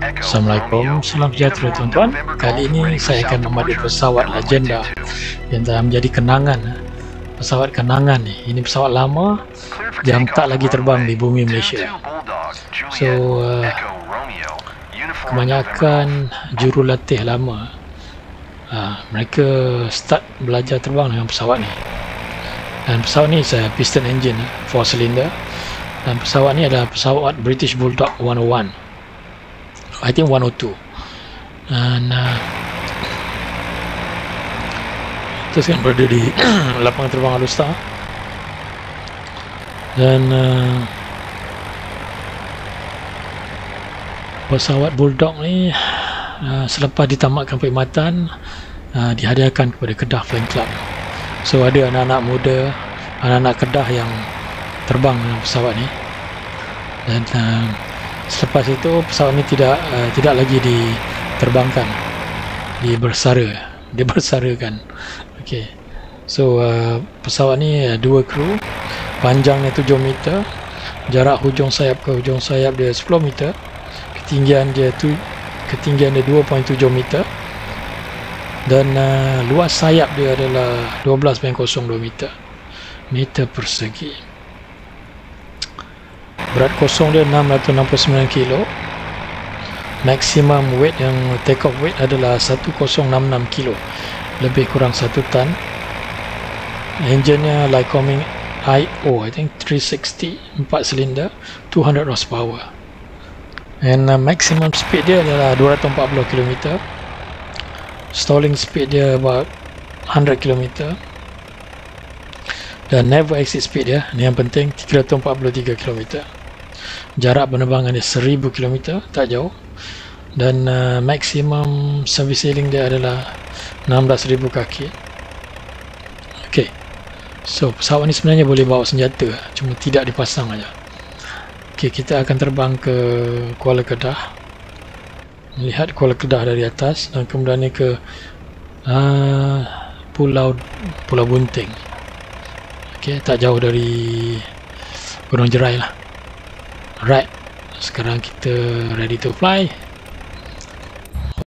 Assalamualaikum, salam sejahtera tuan-tuan. Kali ini saya akan memadu pesawat legenda yang telah menjadi kenangan. Pesawat kenangan ni. Ini pesawat lama yang tak lagi terbang di bumi Malaysia. So, kebanyakan jurulatih lama mereka start belajar terbang dengan pesawat ni. Dan pesawat ni saya piston engine 4 cylinder. Dan pesawat ni adalah pesawat British Bulldog 101. I think 102. Dan kita sekarang berada di lapangan terbang Alustar. Dan pesawat Bulldog ni selepas ditamatkan perkhidmatan dihadiahkan kepada Kedah Flying Club. So ada anak-anak muda, anak-anak Kedah yang terbang dengan pesawat ni. Dan selepas itu pesawat ni tidak lagi diterbangkan, dibersarakan. Okey. So pesawat ni 2 kru, panjangnya 7 meter, jarak hujung sayap ke hujung sayap dia 10 meter, ketinggian dia 2.7 meter, dan luas sayap dia adalah 12.02 meter persegi. Berat kosong dia 669 kilo. Maximum weight yang take off weight adalah 1066 kilo, lebih kurang 1 ton. Engine-nya Lycoming IO, I think 360, 4 silinder, 200 horsepower. And maximum speed dia adalah 240 km. Stalling speed dia about 100 km. Dan never exit speed dia, ni yang penting, 343 km. Jarak penerbangan dia 1000 km, tak jauh. Dan maximum service ceiling dia adalah 16,000 kaki. Ok, so pesawat ni sebenarnya boleh bawa senjata, cuma tidak dipasang aja. Ok, kita akan terbang ke Kuala Kedah, melihat Kuala Kedah dari atas, dan kemudian ni ke Pulau Bunting. Ok, tak jauh dari Gunung Jerai lah. Alright, sekarang kita ready to fly.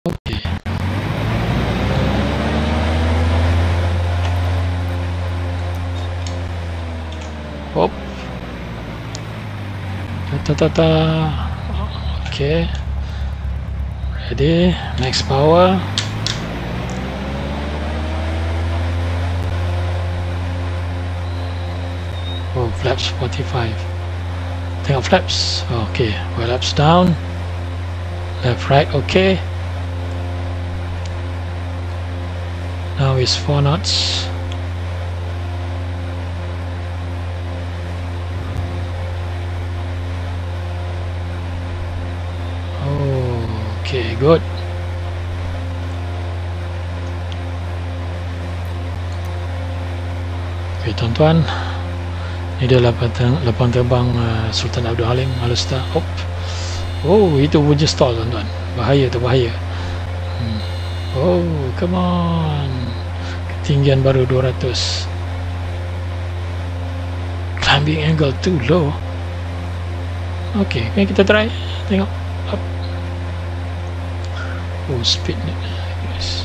Ok, hop, ta. Ok, ready, max power. Oh, flaps 45. Tengok flaps. Okay, well, flaps down, left, right. Okay, now is 4 knots. Okay, good. Okay, tuan-tuan, ini dia lapangan terbang Sultan Abdul Halim Alustar. Oh, itu bunyi stall, tuan-tuan. Bahaya tu, bahaya. Oh, come on. Ketinggian baru 200. Climbing angle too low. Okay, mari kita try. Tengok. Up. Oh, speed ni. Yes.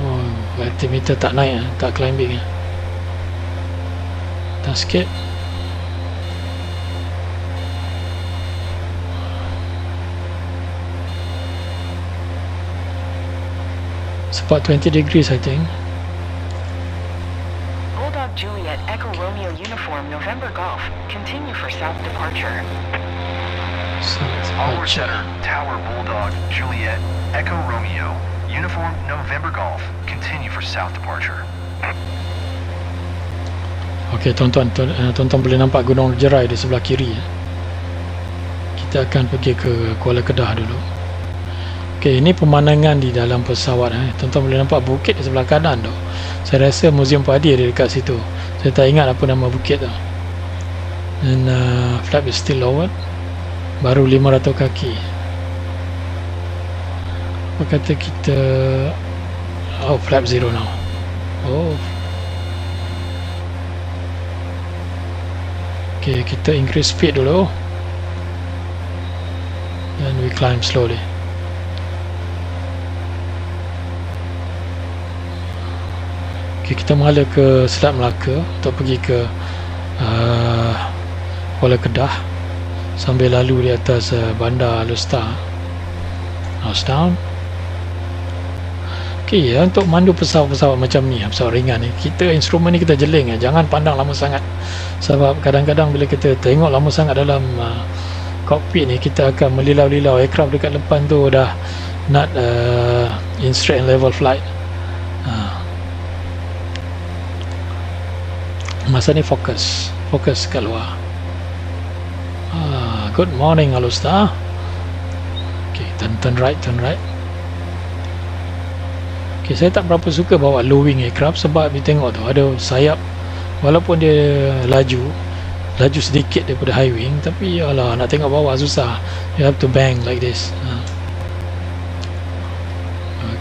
Oh, altimeter tak naik, tak climbing. Tak sikit. It's about 20 degrees, I think. Bulldog Juliet Echo Romeo Uniform November Golf. Continue for south departure. All center, Tower Bulldog Juliet Echo Romeo Uniform November Golf. Continue for south departure. Ok, tuan-tuan boleh nampak Gunung Jerai di sebelah kiri. Kita akan pergi ke Kuala Kedah dulu. Ok, ini pemandangan di dalam pesawat. Tuan-tuan boleh nampak bukit di sebelah kanan tu. Saya rasa Museum Padi ada dekat situ. Saya tak ingat apa nama bukit tu. And flap is still lowered. Baru 500 kaki. Apa kata kita... Oh, flap zero now. Oh, ok, kita increase speed dulu. we climb slowly. Okay, kita mengalir ke Selat Melaka untuk pergi ke Kuala Kedah sambil lalu di atas bandar Alor House down. Okay, untuk mandu pesawat-pesawat macam ni, pesawat ringan ni, kita instrumen ni kita jeling, jangan pandang lama sangat, sebab kadang-kadang bila kita tengok lama sangat dalam cockpit ni, kita akan melilau-lilau. Aircraft dekat depan tu dah not in straight and level flight. Masa ni fokus kat luar. Good morning Alor Star. Okay, turn right. Okay, saya tak berapa suka bawa low wing aircraft sebab dia tengok tu ada sayap, walaupun dia laju sedikit daripada high wing, tapi alah, nak tengok bawah susah. You have to bang like this.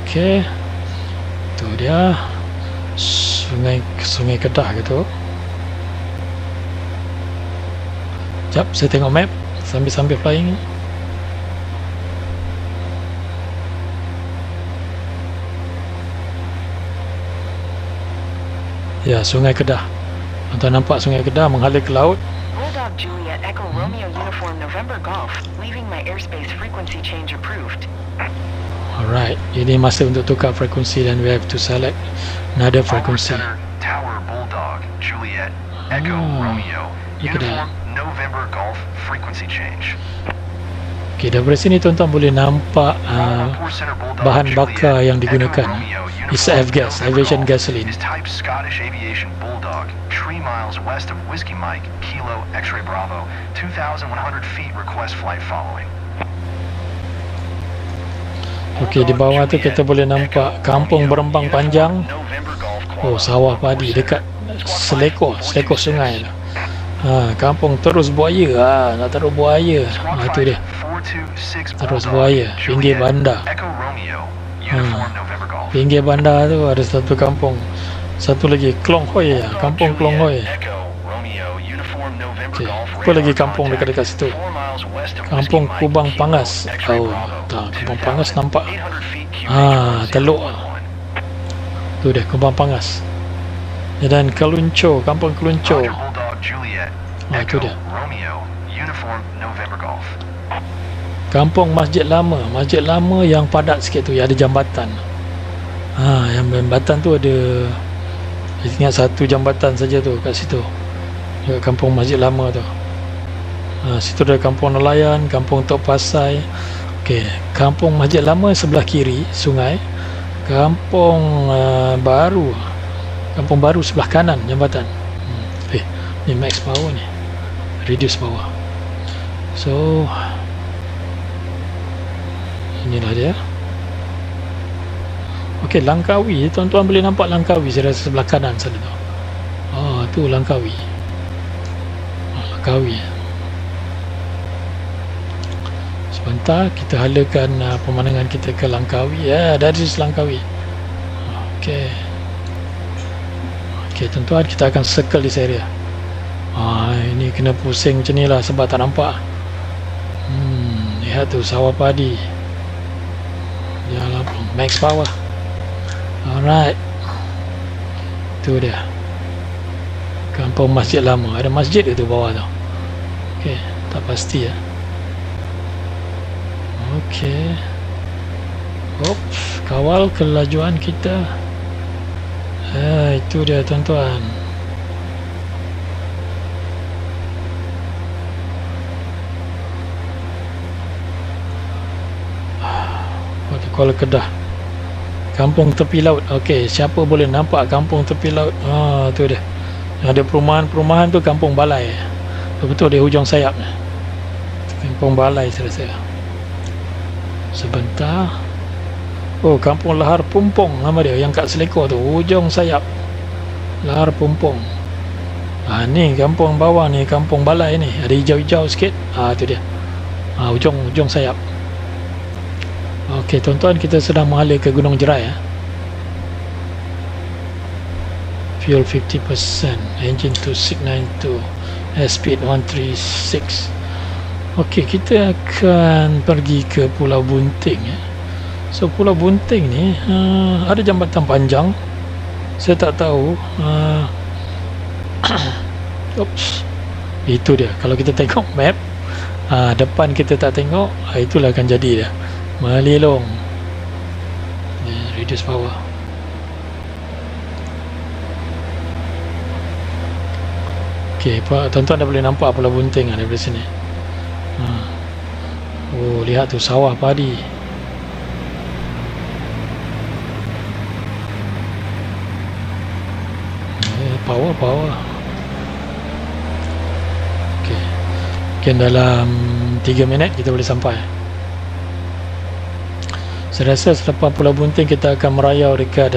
Okay, tu dia Sungai Kedah gitu. Sekejap, saya tengok map sambil flying. Ya, Sungai Kedah. Tuan nampak Sungai Kedah mengalir ke laut. Bulldog Juliet Echo Romeo Uniform November Golf, leaving my airspace frequency change approved. Alright, ini masa untuk tukar frekuensi dan we have to select another frekuensi. Tower Bulldog Juliet Echo Romeo Uniform November Golf frequency change. Okay, daripada sini tuan-tuan boleh nampak bahan bakar yang digunakan. It's F-gas, aviation gasoline. Is type Scottish Aviation Bulldog, 3 miles west of Whiskey Mike, Kilo X-Ray Bravo, 2,100 feet request flight following. Okey, di bawah tu kita boleh nampak kampung Berembang Panjang. Oh, sawah padi dekat selekor sungai tu. Kampung Terus Buaya. Nak taruh buaya. Itu dia. Terus Buaya, pinggir bandar. Pinggir bandar tu ada satu kampung. Satu lagi Klong Hoi, kampung Klong Hoi. Okay. Apa lagi kampung dekat-dekat situ? Kampung Kubang Pangas. Oh, tak, Kubang Pangas nampak. Teluk. Tu dia Kubang Pangas. Dan Kelunco, kampung Kelunco. Itu dia. Kampung Masjid Lama. Masjid Lama yang padat sikit tu, yang ada jambatan. Yang jambatan tu ada, saya ingat satu jambatan saja tu kat situ. Dekat kampung Masjid Lama tu. Situ ada kampung nelayan, kampung Tok Pasai. Okey, kampung Masjid Lama sebelah kiri sungai. Kampung Baru. Kampung Baru sebelah kanan jambatan. Ni max power ni. Reduce power. So inilah dia. Okey, Langkawi. Tuan-tuan boleh nampak Langkawi, saya rasa sebelah kanan sana tu. Tu Langkawi. Langkawi. Sebentar, kita halakan pemandangan kita ke Langkawi. Dari Langkawi. Okey. Okey, tuan-tuan, kita akan circle this area. Ini kena pusing macam ni lah sebab tak nampak. Lihat tu sawah padi. Jalan max power. Alright. Tu dia. Kampung Masjid Lama. Ada masjid ke tu bawah tu? Okey, tak pasti ya. Okey. Kawal kelajuan kita. Itu dia tuan-tuan. Kuala Kedah, kampung tepi laut. Okey, siapa boleh nampak kampung tepi laut? Tu dia. Ada perumahan tu kampung Balai. Betul di hujung sayap. Kampung Balai saya rasa. Sebentar. Kampung Lahar Pumpong nama dia, yang kat Selekor tu, hujung sayap. Lahar Pumpong. Ni kampung bawah ni, kampung Balai ni. Ada hijau-hijau sikit. Tu dia. Hujung sayap. Okey, tuan-tuan, kita sedang mengalir ke Gunung Jerai. Fuel 50%, engine 2692, airspeed 136. Okey, kita akan pergi ke Pulau Bunting ya. So Pulau Bunting ni ada jambatan panjang. Saya tak tahu. Oops. Itu dia. Kalau kita tengok map, depan kita tak tengok, itulah akan jadi dia. Melelong. Reduce power. Okey, tuan-tuan dah boleh nampak Pulau Bunting daripada sini. Oh, lihat tu sawah padi. Power. Okey. Mungkin dalam 3 minit kita boleh sampai. Saya rasa selepas Pulau Bunting kita akan merayau dekat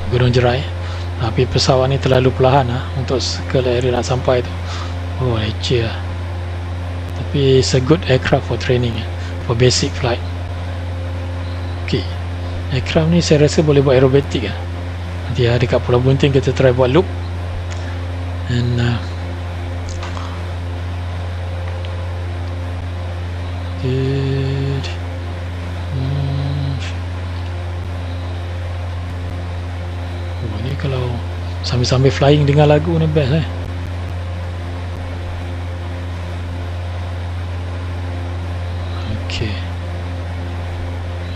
Gunung Jerai. Tapi pesawat ni terlalu perlahan untuk ke area nak sampai tu. Oh, leceh lah. Tapi it's a good aircraft for training, for basic flight. Okay, aircraft ni saya rasa boleh buat aerobatik lah. Nanti dekat Pulau Bunting kita try buat loop. And ni kalau sambil-sambil flying dengar lagu ni best Okey.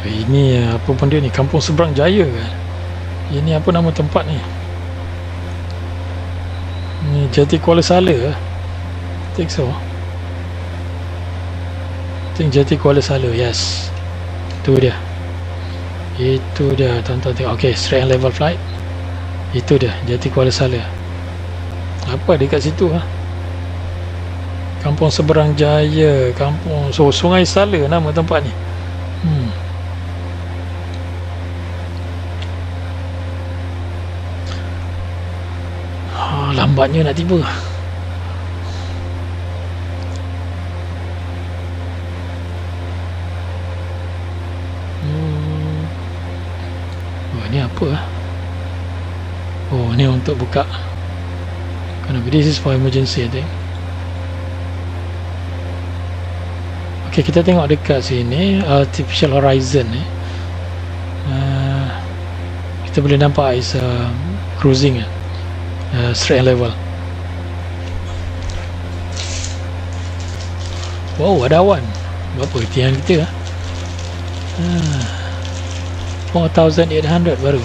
Ini apa pun dia ni, Kampung Seberang Jaya kan. Ini apa nama tempat ni? Ni Jati Kuala Sala I think so. Jati Kuala Sala, yes. Itu dia tuan-tuan tengok. Ok, straight and level flight. Itu dia, Jati Kuala Sala. Apa dekat situ Kampung Seberang Jaya, Kampung Sungai Sala nama tempat ni. Lambatnya nak tiba. Ni apa Oh, ni untuk buka. This is for emergency I think. Ok, kita tengok dekat sini artificial horizon ni. Kita boleh nampak is cruising straight level. Wow, ada awan. Berapa ketinggian kita 4,800 baru.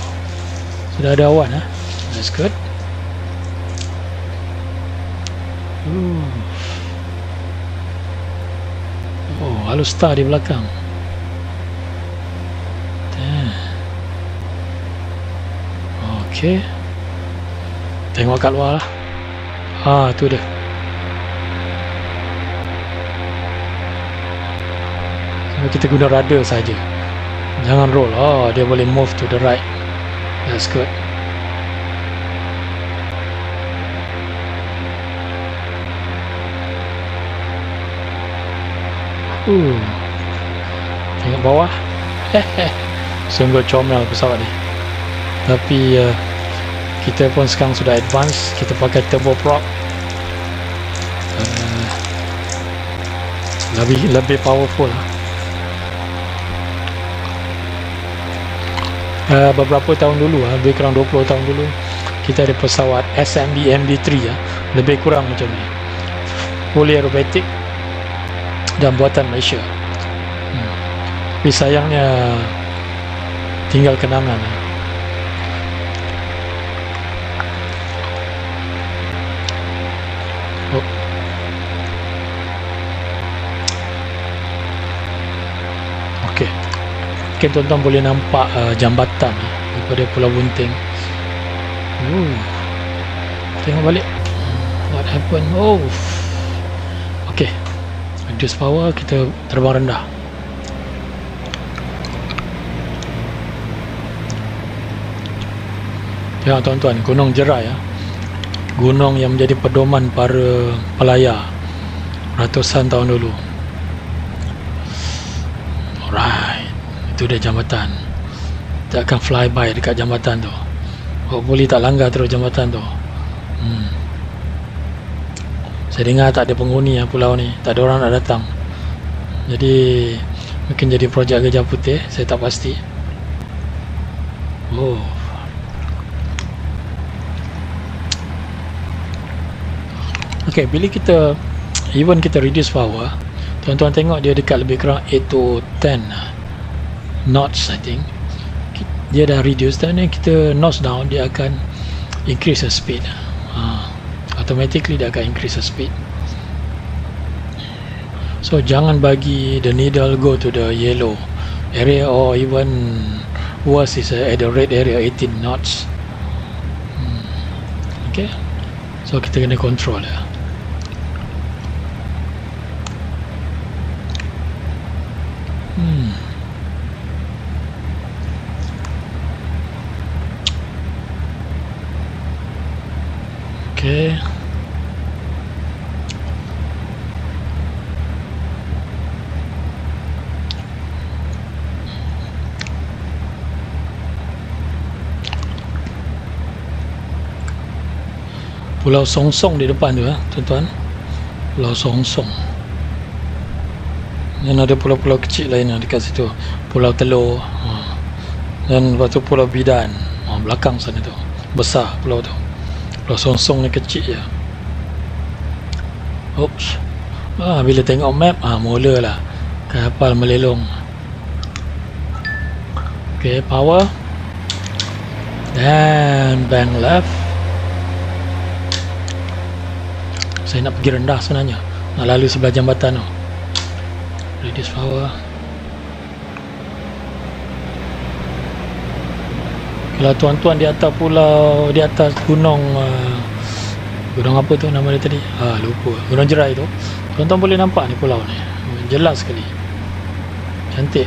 Sudah ada awan That's good. Oh, halus star di belakang. Okay, tengok kat luar lah. Tu dia. Kita guna radar saja. Jangan roll. Dia boleh move to the right. That's good. Tengok bawah. Sungguh comel pesawat ni. Tapi kita pun sekarang sudah advance. Kita pakai turboprop. Lebih powerful. Beberapa tahun dulu, lebih kurang 20 tahun dulu, kita ada pesawat SMB MD3 lebih kurang macam ni, fully aerobatic dan buatan Malaysia. Tapi sayangnya tinggal kenangan. Okey. Mungkin tuan-tuan boleh nampak jambatan daripada Pulau Bunting. Tengok balik. What happened? Okay, reduce power. Kita terbang rendah. Tengok tuan-tuan, Gunung Jerai gunung yang menjadi pedoman para pelayar ratusan tahun dulu. Alright, itu dia jambatan. Kita akan fly by dekat jambatan tu. Hopefully tak langgar terus jambatan tu. Saya dengar tak ada penghuni pulau ni, tak ada orang nak datang. Jadi mungkin jadi projek Gajah Putih, saya tak pasti. Oh. Okay, bila kita even kita reduce power, tuan-tuan tengok dia dekat lebih kurang 8 to 10 knots I think. Dia dah reduce, dan kita nose down, dia akan increase the speed. Automatically dia akan increase the speed. So jangan bagi the needle go to the yellow area, or even worse is at the red area 18 knots. Okay, so kita kena control dia. Okay. Pulau Songsong di depan tu, tuan-tuan. Pulau Songsong. Dan ada pulau-pulau kecil lain dekat situ. Pulau Telur. Dan lepas tu Pulau Bidan. Belakang sana tu. Besar pulau tu. Pulau Songsong ni kecil je. Oops. Bila tengok map, mulalah kapal melelong. Okay, power. Dan bank left. Saya nak pergi rendah sebenarnya, nak lalu sebelah jambatan tu. Reduce power. Kalau tuan-tuan di atas pulau, di atas gunung, gunung apa tu nama dia tadi? Lupa. Gunung Jerai tu. Tuan-tuan boleh nampak ni pulau ni. Jelas sekali. Cantik.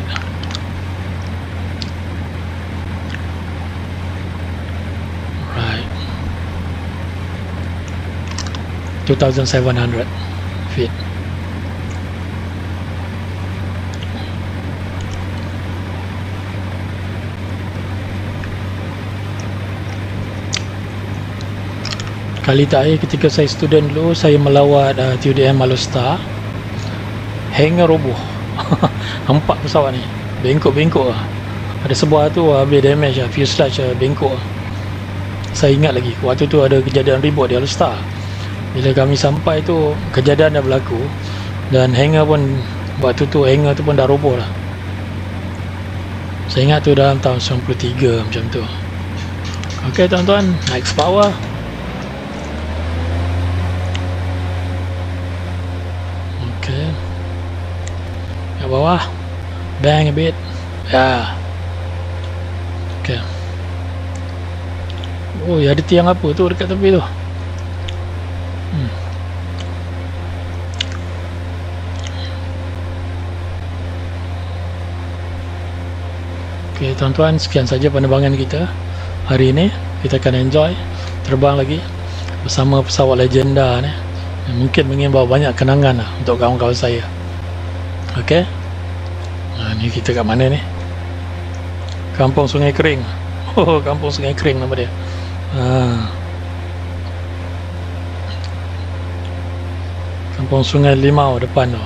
Right. 2,700 feet. Kali terakhir ketika saya student dulu, saya melawat TUDM Alor-Star, hangar roboh. 4 pesawat ni bengkok-bengkok lah. Ada sebuah tu habis damage lah, fuselage bengkok. Saya ingat lagi waktu tu ada kejadian ribut di Alor-Star. Bila kami sampai tu kejadian dah berlaku, dan hangar pun waktu tu hangar tu pun dah roboh lah. Saya ingat tu dalam tahun 93 macam tu. Ok tuan-tuan, next power. Okay. Kat bawah, bang a bit. Ya. Okay. Oh, ada tiang apa tu dekat tepi tu? Okay tuan-tuan, sekian saja penerbangan kita hari ini. Kita akan enjoy terbang lagi bersama pesawat legenda ni. Mungkin mengimbau banyak kenangan lah untuk kawan-kawan saya. Ok, ni kita kat mana ni? Kampung Sungai Kering. Oh, Kampung Sungai Kering nama dia. Kampung Sungai Limau depan tu.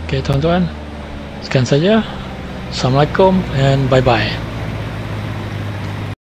Ok tuan-tuan, sekian saja. Assalamualaikum and bye-bye.